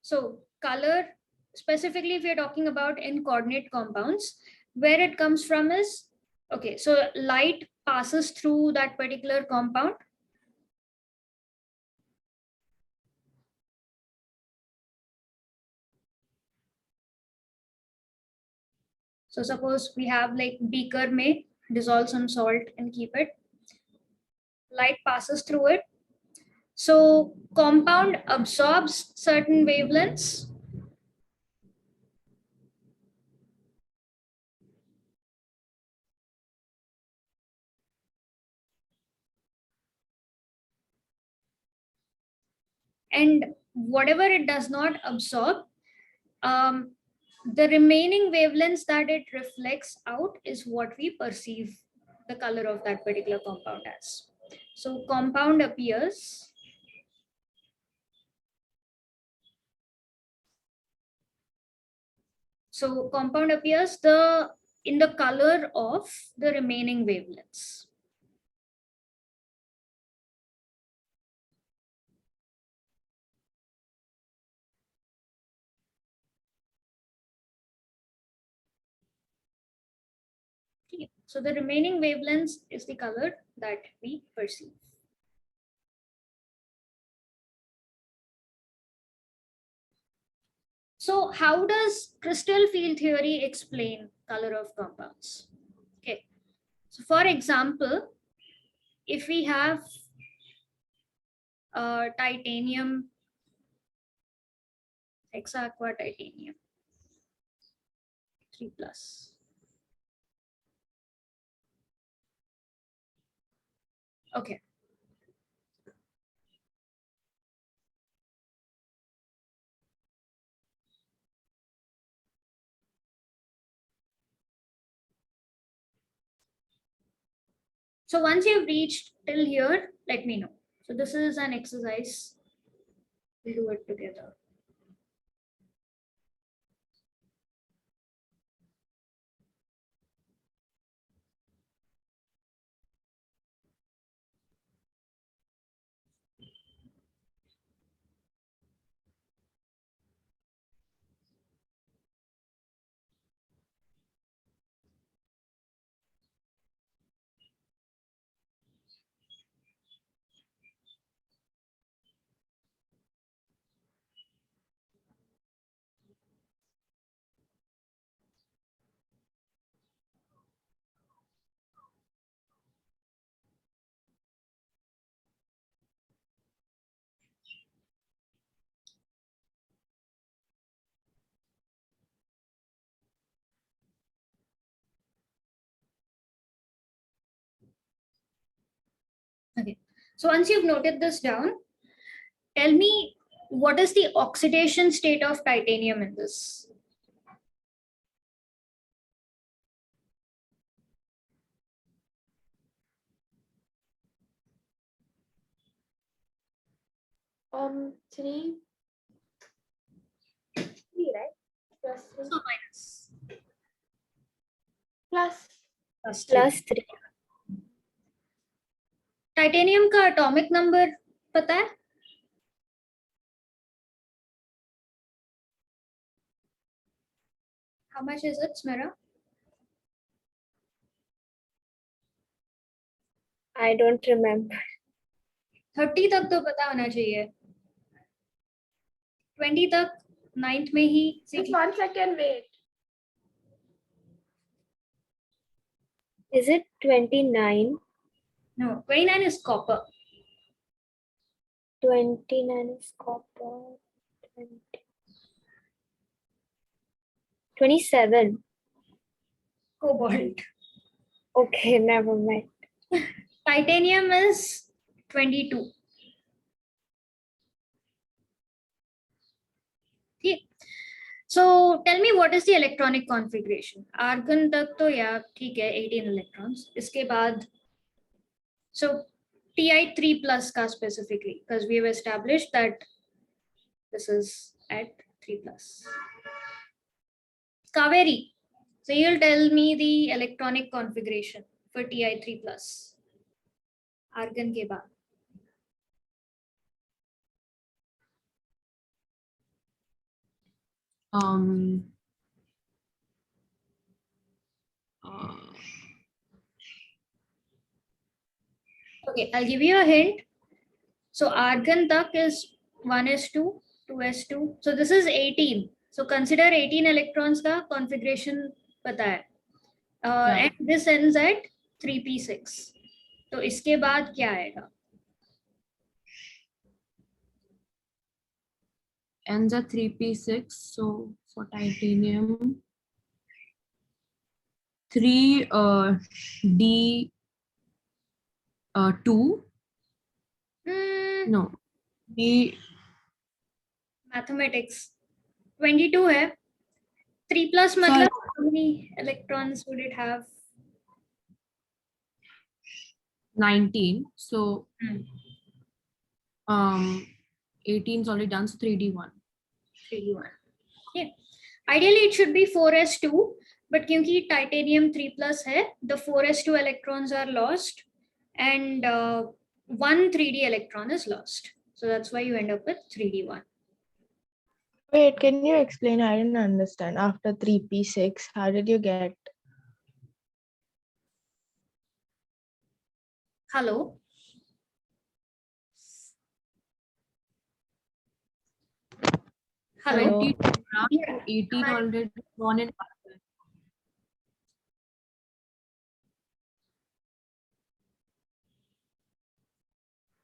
So color, specifically if you're talking about in coordinate compounds, where it comes from is, okay, so light passes through that particular compound. So suppose we have like beaker may dissolve some salt and keep it. Light passes through it. So compound absorbs certain wavelengths. And whatever it does not absorb, the remaining wavelengths that it reflects out is what we perceive the color of that particular compound as. So compound appears in the color of the remaining wavelengths. So the remaining wavelengths is the color that we perceive. So how does crystal field theory explain color of compounds? Okay. So for example, if we have titanium, hexaqua titanium 3+. Okay. So once you've reached till here, let me know. So this is an exercise. We'll do it together. Okay. So once you've noted this down, tell me what is the oxidation state of titanium in this? Three. Three, right? Plus three. So minus. Plus 3. Titanium का atomic number पता है? How much is it, Smira? I don't remember. 30 तक तो पता होना चाहिए. 20 तक 9th में ही. Just 1 second, wait. Is it 29? No, 29 is copper. 29 is copper. 27. Cobalt. Okay, never mind. Titanium is 22. Okay. So tell me what is the electronic configuration? Argon तक तो यार ठीक है 18 electrons. इसके बाद so Ti3+ का specifically because we have established that this is at 3+. Kaveri, so you'll tell me the electronic configuration for Ti3+. Argon के बाद. um Okay, I'll give you a hint. So argon tak is 1s2, 2s2. So this is 18. So consider 18 electrons का configuration पता है. Yeah. And this ends at 3p6. तो इसके बाद क्या आएगा? ends at 3p6. So for titanium, 3 d 2. No, d Mathematics 22 है. 3 plus मतलब how many electrons would it have? 19. So 18 is already done. So 3d1. 3d1. Yeah. Ideally it should be 4s2, but क्योंकि titanium 3 plus है, the 4s2 electrons are lost and one 3d electron is lost. So that's why you end up with 3d1. Wait, can you explain? I didn't understand. After 3p6, how did you get? Hello. Hello. 18 already gone in.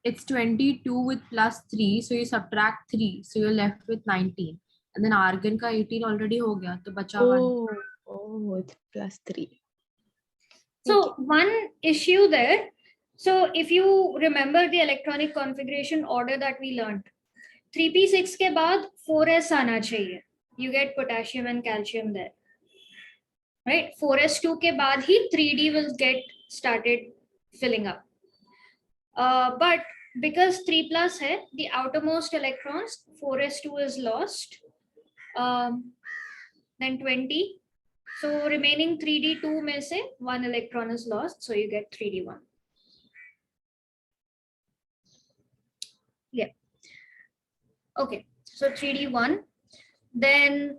It's 22 with plus 3, so you subtract 3, so you're left with 19. And then argon ka 18 already ho gaya, to bacha 1. Oh, it's plus 3. So one issue there. So if you remember the electronic configuration order that we learned, 3p6 के बाद 4s आना चाहिए. You get potassium and calcium there. Right? 4s2 के बाद ही 3d will get started filling up. But because 3 plus hai, the outermost electrons, 4s2 is lost. Then 20. So remaining 3d2 में से 1 electron is lost. So you get 3d1. Yeah. Okay. So 3d1. Then,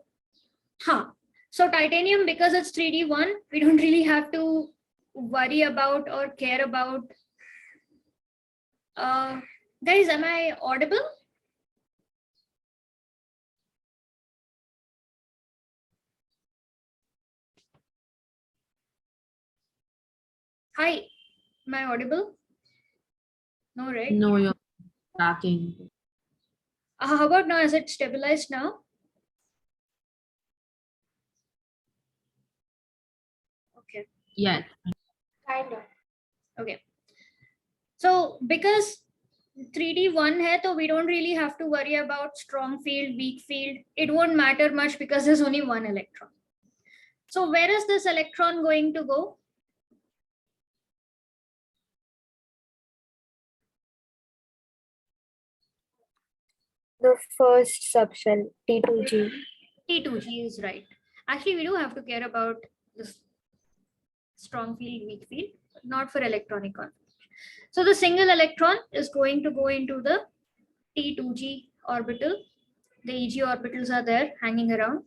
so titanium, because it's 3d1, we don't really have to worry about or care about. Guys, am I audible? Hi, am I audible? No, right? No, you're tracking. How about now? Is it stabilized now? Okay. Yeah. Kind of. Okay. So because 3d1 hai, so we don't really have to worry about strong field, weak field. It won't matter much because there's only one electron. So where is this electron going to go? The first subshell, T2G. T2G is right. Actually, we do have to care about this strong field, weak field, but not for electronic configuration. So the single electron is going to go into the T2G orbital. The EG orbitals are there hanging around.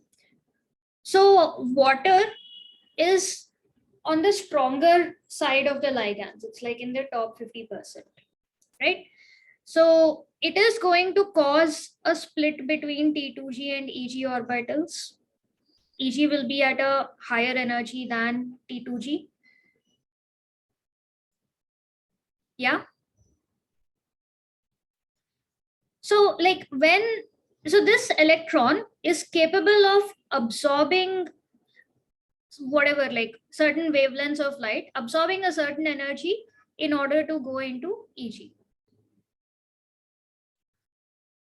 So water is on the stronger side of the ligands. It's like in the top 50%, right? So it is going to cause a split between T2G and EG orbitals. EG will be at a higher energy than T2G. Yeah. So like so this electron is capable of absorbing whatever, like certain wavelengths of light, absorbing a certain energy in order to go into EG.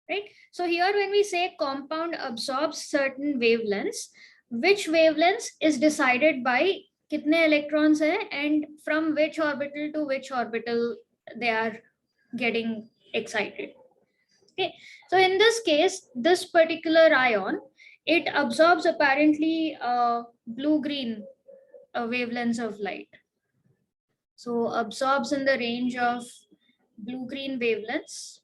Right? So here when we say compound absorbs certain wavelengths, which wavelengths is decided by kitne electrons hai and from which orbital to which orbital they are getting excited. Okay, so in this case, this particular ion, it absorbs apparently blue-green wavelengths of light. So absorbs in the range of blue-green wavelengths.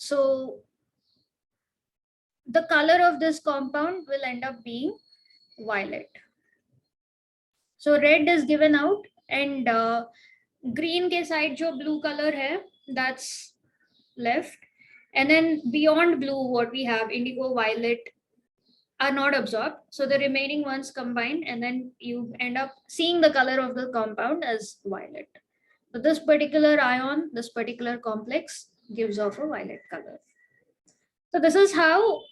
So the color of this compound will end up being violet. So red is given out, and green ke side jo blue color hai, that's left. And then beyond blue, what we have, indigo, violet, are not absorbed. So the remaining ones combine, and then you end up seeing the color of the compound as violet. So this particular ion, this particular complex gives off a violet color. So this is how,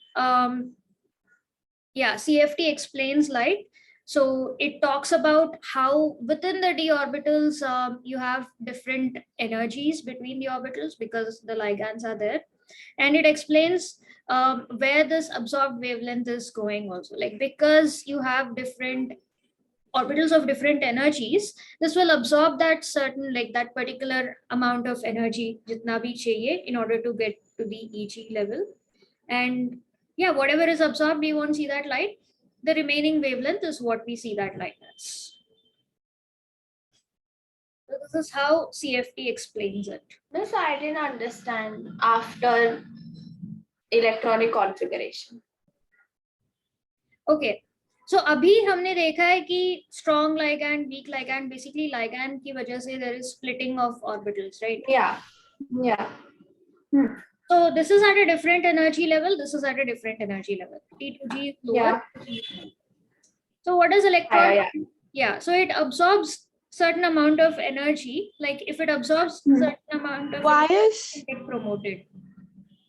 CFT explains light. So it talks about how within the d orbitals, you have different energies between the orbitals because the ligands are there. And it explains where this absorbed wavelength is going also. Like because you have different orbitals of different energies, this will absorb that certain, like that particular amount of energy jitna bhi chahiye in order to get to the EG level. And yeah, whatever is absorbed, we won't see that light. The remaining wavelength is what we see that light as. So this is how CFT explains it. Miss, I didn't understand after electronic configuration. Okay. So अभी हमने देखा है कि strong ligand, weak ligand, basically ligand की वजह से there is splitting of orbitals, right? Yeah. Yeah. So this is at a different energy level. This is at a different energy level. T2G is lower. So what does electron? Yeah. So it absorbs certain amount of energy. Like if it absorbs certain amount of Why energy, is it get promoted.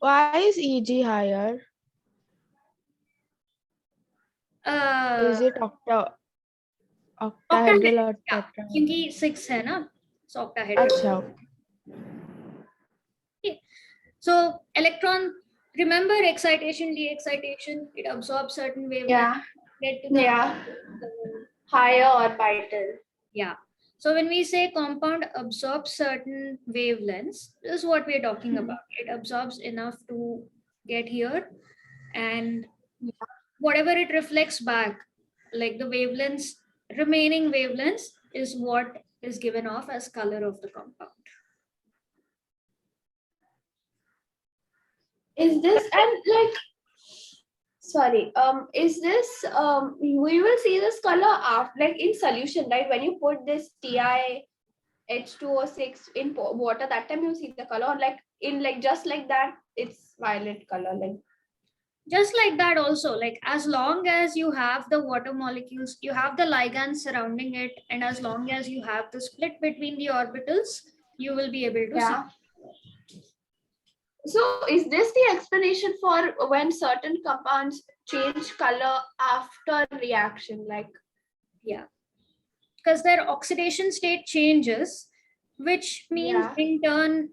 EG higher? Is it octahedral or yeah, tetrahedral? क्योंकि 6 है ना, so octahedral. अच्छा. So electron, remember excitation, de-excitation, it absorbs certain wavelength. Yeah. Get to the Higher orbital. Yeah. So when we say compound absorbs certain wavelengths, this is what we're talking about. It absorbs enough to get here, and whatever it reflects back, like the wavelengths, remaining wavelengths is what is given off as color of the compound. Is this and like sorry, is this we will see this color after, like in solution, right? When you put this TiH2O6 in water, that time you see the color, or like in like just like that, it's violet color, like Just like that also, like as long as you have the water molecules, you have the ligands surrounding it, and as long as you have the split between the orbitals, you will be able to see. So is this the explanation for when certain compounds change color after reaction? Like, yeah, because their oxidation state changes, which means in turn,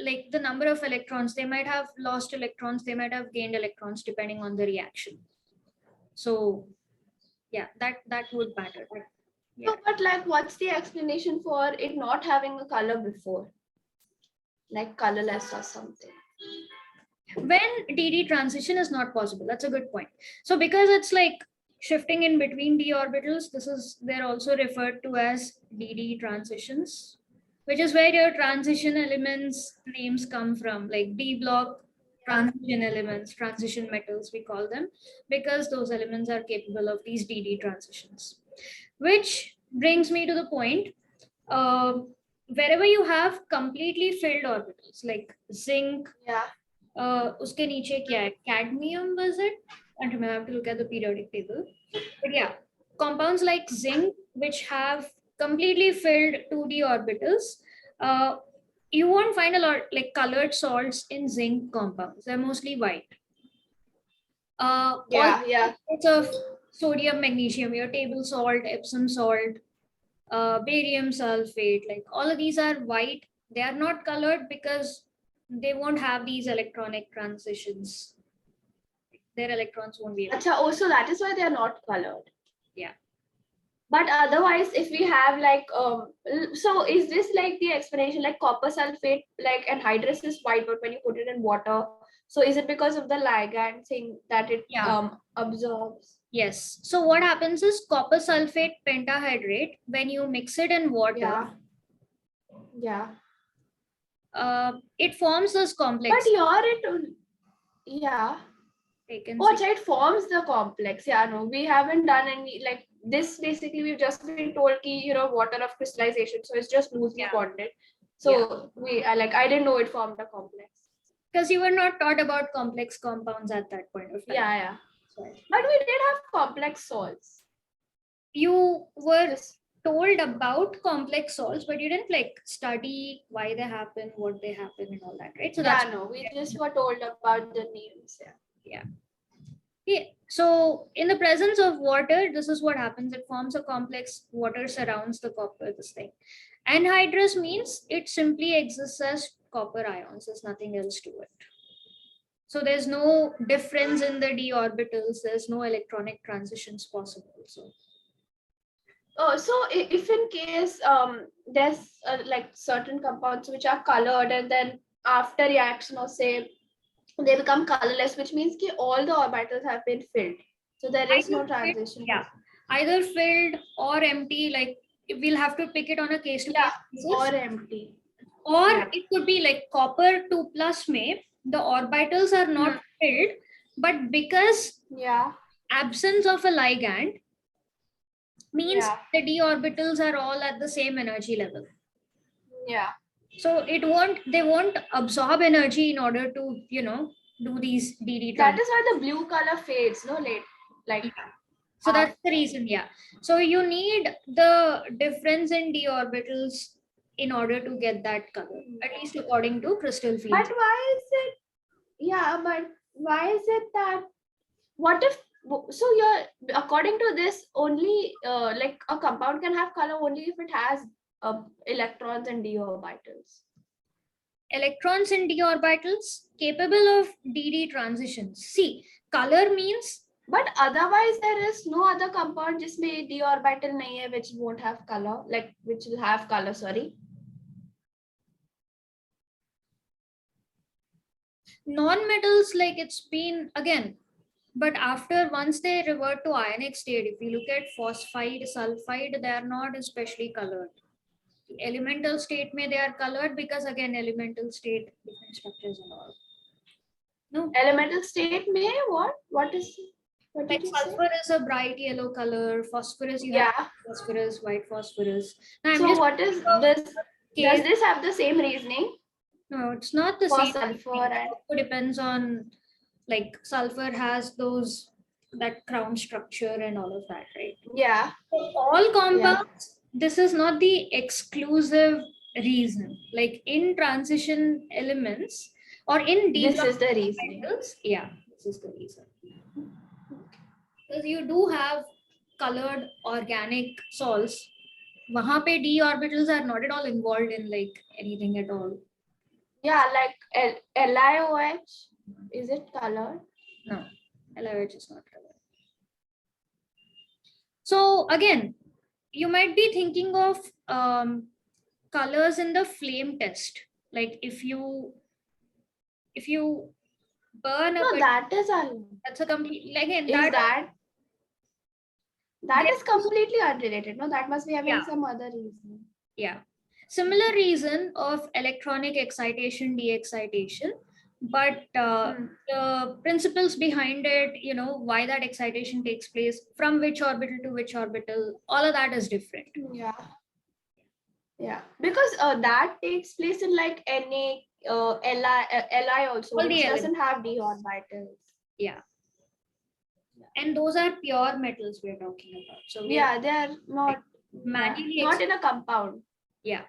like the number of electrons, they might have lost electrons, they might have gained electrons depending on the reaction. So yeah, that would matter. No, but like what's the explanation for it not having a color before? Like colorless or something. When DD transition is not possible, that's a good point. So because it's like shifting in between d orbitals, they're also referred to as DD transitions, which is where your transition elements names come from, like D block transition elements, transition metals, we call them, because those elements are capable of these DD transitions. Which brings me to the point, wherever you have completely filled orbitals, like zinc, uske niche kya hai? Cadmium, was it? I don't remember, I have to look at the periodic table. But yeah, compounds like zinc, which have completely filled 2d orbitals, you won't find a lot like colored salts in zinc compounds. They're mostly white. All sorts of sodium, magnesium, your table salt, Epsom salt, barium sulfate, like all of these are white. They are not colored because they won't have these electronic transitions. Their electrons won't be able to. Also, that is why they are not colored. Yeah. But otherwise, if we have like, so is this like the explanation, like copper sulfate, like anhydrous is white, but when you put it in water, so is it because of the ligand thing that it absorbs? Yes. So what happens is copper sulfate pentahydrate, when you mix it in water, it forms this complex. But yeah. Taken Oh, achha, it forms the complex. Yeah, no, we haven't done any like this. Basically, we've just been told ki, water of crystallization, so it's just loosely Yeah. bonded. So I didn't know it formed a complex. Because you were not taught about complex compounds at that point of time. Yeah. Sorry. But we did have complex salts. You were Yes. told about complex salts, but you didn't like study why they happen, what they happen, and all that, right? So Yeah, that's no, we just were told about the names. Yeah. yeah. So in the presence of water, this is what happens. It forms a complex. Water surrounds the copper, this thing. Anhydrous means it simply exists as copper ions. There's nothing else to it. So there's no difference in the d orbitals. There's no electronic transitions possible. So So if in case there's like certain compounds which are colored and then after reaction or say they become colorless, which means that all the orbitals have been filled. So there is no Either filled, transition. yeah, either filled or empty. Like we'll have to pick it on a case to case basis. Or empty. Or Yeah. it could be like copper 2+ may the orbitals are not filled, but because Yeah. absence of a ligand means Yeah. the d orbitals are all at the same energy level. Yeah. So they won't absorb energy in order to do these dd That transitions. is why the blue color fades, no, late. Like Yeah. So that's the reason, yeah. So you need the difference in d orbitals in order to get that color, at least according to crystal fields. but why is it that what if so you're according to this only like a compound can have color only if it has electrons and d orbitals. Electrons in d orbitals capable of dd transitions. See, color means But otherwise there is no other compound जिसमें d orbital नहीं है which won't have color, like which will have color, sorry. non-metals, like it's been again, but after once they revert to ionic state, if you look at phosphide, sulfide, they are not especially colored. The elemental state may they are colored because again elemental state different structures and all. No, Elemental state में what did like you say? sulfur is a bright yellow color, phosphorus you Yeah. have phosphorus, white phosphorus. Now, I'm So just what is thinking of this? case- Does this have the same reasoning No, it's not the for same. sulfur and It depends on, like sulfur has that crown structure and all of that, right? yeah. So all compounds, this is not the exclusive reason. Like in transition elements or in This is the reasoning. orbitals, yeah, this is the reason. Because you do have colored organic salts. Wahan pe d orbitals are not at all involved in like anything at all. Yeah, like LiOH, is it colored? No, LiOH is not colored. So again, you might be thinking of colors in the flame test. Like if you burn a No, bit, that is that's a complete again is that There is completely unrelated. No, that must be having Yeah. some other reason. yeah, similar reason of electronic excitation, de-excitation, but the principles behind it, why that excitation takes place, from which orbital to which orbital, all of that is different. Yeah, because that takes place in like Na, Li also, All the which elements. doesn't have d orbitals. Yeah. And those are pure metals we're talking about. So we Yeah, they are not manually not in a compound. Yeah.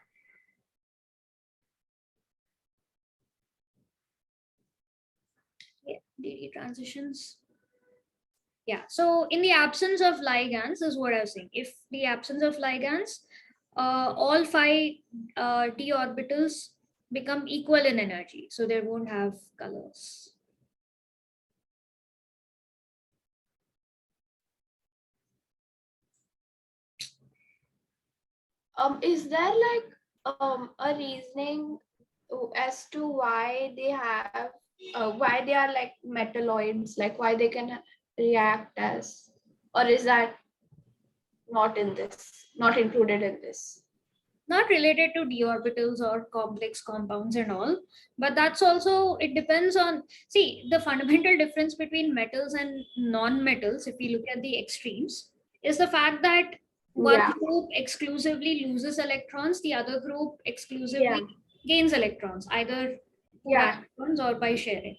DD transitions. Yeah. So in the absence of ligands, this is what I was saying. If the absence of ligands, all 5 d orbitals become equal in energy, so they won't have colors. Is there like a reasoning as to why they have why they are like metalloids, like why they can react as, or is that not included in this? not related to d orbitals or complex compounds and all, but that's also, it depends on, see, the fundamental difference between metals and non-metals, if we look at the extremes, is the fact that one Yeah. group exclusively loses electrons, the other group exclusively Yeah. gains electrons, either through Yeah. electrons or by sharing.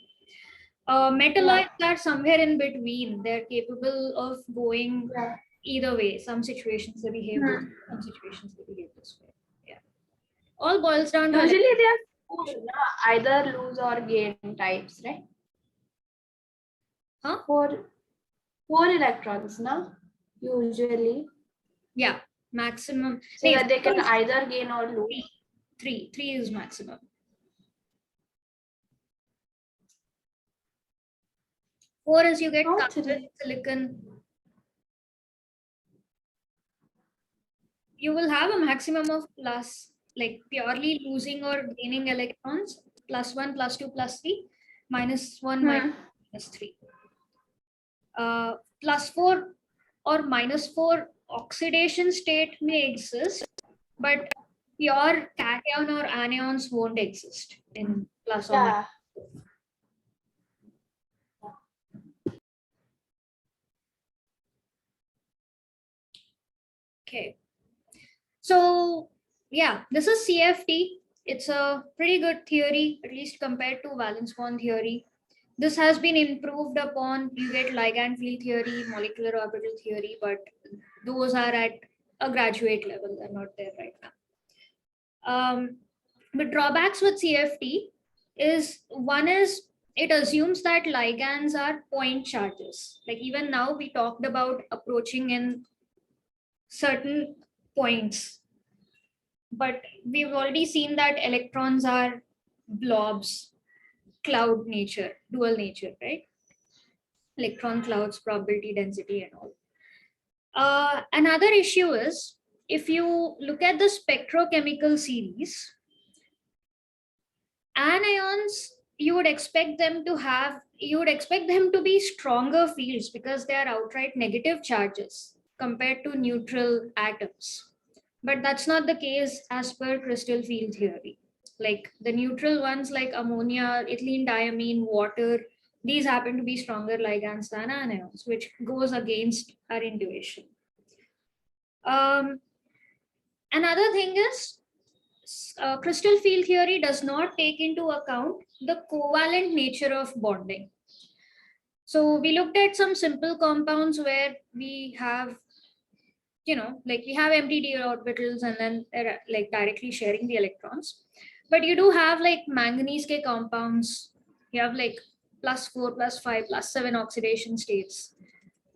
Metalloids are somewhere in between. They're capable of going Yeah. either way. Some situations they behave this Hmm. way, some situations they behave this way. Yeah. All boils down to Usually they are four, na? Either lose or gain types, right? Huh? Four electrons, na? Usually. yeah, maximum. So that they can either gain or lose. Three is maximum. Four is you get How carbon, three? silicon. You will have a maximum of plus, like purely losing or gaining electrons, +1, +2, +3, -1, -3. +4 or -4 oxidation state may exist, but pure cation or anions won't exist in plus or minus. Yeah. Okay. So yeah, this is CFT. It's a pretty good theory, at least compared to valence bond theory. This has been improved upon. You get ligand field theory, molecular orbital theory, but those are at a graduate level. They're not there right now. The drawbacks with CFT is, one is it assumes that ligands are point charges. Like even now we talked about approaching in certain points, but we've already seen that electrons are blobs, cloud nature, dual nature, right? Electron clouds, probability density and all. Another issue is, if you look at the spectrochemical series, anions, you would expect them to be stronger fields because they are outright negative charges compared to neutral atoms. But that's not the case as per crystal field theory. Like the neutral ones like ammonia, ethylene diamine, water, these happen to be stronger ligands than anions, which goes against our intuition. Another thing is, crystal field theory does not take into account the covalent nature of bonding. So we looked at some simple compounds where we have, like we have empty d orbitals and then they're like directly sharing the electrons. But you do have like manganese K compounds. You have like +4, +5, +7 oxidation states.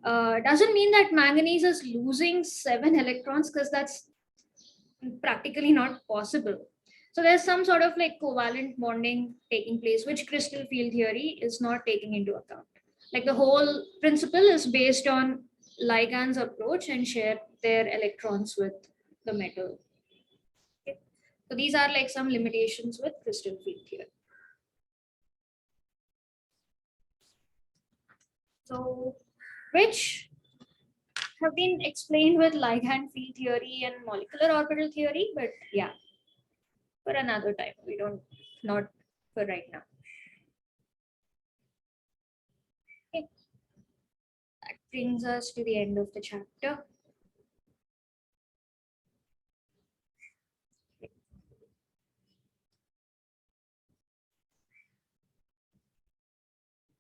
Doesn't mean that manganese is losing 7 electrons, because that's practically not possible. So there's some sort of like covalent bonding taking place, which crystal field theory is not taking into account. Like the whole principle is based on ligands approach and share their electrons with the metal. Okay. So these are like some limitations with crystal field theory. So which have been explained with ligand field theory and molecular orbital theory, but yeah, for another time. We don't, not for right now. Okay. That brings us to the end of the chapter.